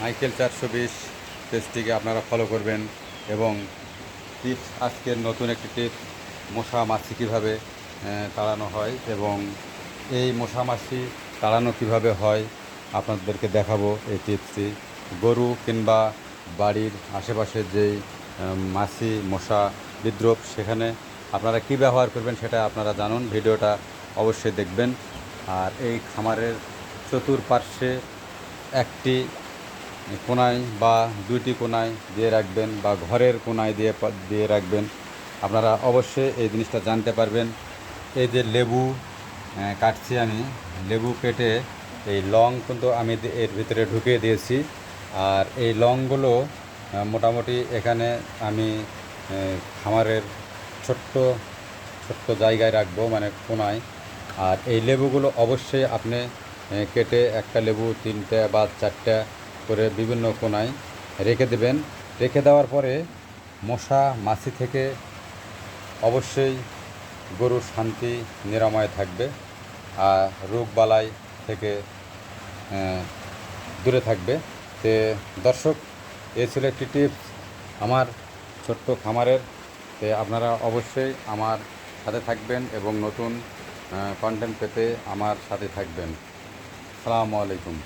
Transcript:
Michael 420 পেজটিকে আপনারা follow করবেন। এবং টিপস, আজকের নতুন একটি টিপস, মশা মাছি কীভাবে তাড়ানো হয় এবং এই মশা মাছি তাড়ানো কীভাবে হয় আপনাদেরকে দেখাবো। এই টিপসটি গরু কিংবা বাড়ির আশেপাশে যেই মাছি মশা বিদ্রোপ, সেখানে আপনারা কি ব্যবহার করবেন সেটা আপনারা জানুন। ভিডিওটা অবশ্যই দেখবেন। আর এই খামারের চতুর্পার্শ্বে একটি কোনায় বা দুইটি কোনায় দিয়ে রাখবেন বা ঘরের কোনায় দিয়ে রাখবেন। আপনারা অবশ্যই এই জিনিসটা জানতে পারবেন। এই যে লেবু কাটছি, আমি লেবু কেটে এই লং কিন্তু আমি এর ভিতরে ঢুকিয়ে দিয়েছি। আর এই লংগুলো মোটামুটি এখানে আমি খামারের ছোট্ট ছোট্ট জায়গায় রাখবো, মানে কোনায়। আর এই লেবুগুলো অবশ্যই আপনি কেটে একটা লেবু 3টে বা 4টে করে বিভিন্ন কোনায় রেখে দেবেন। রেখে দেওয়ার পরে মশা মাছি থেকে অবশ্যই গরুর শান্তি নিরাময় থাকবে আর রোগবালাই থেকে দূরে থাকবে। তে দর্শক, এ ছিল একটি টিপস আমার ছোট্ট খামারের। তে আপনারা অবশ্যই আমার সাথে থাকবেন এবং নতুন কন্টেন্ট পেতে আমার সাথে থাকবেন। আসসালামু আলাইকুম।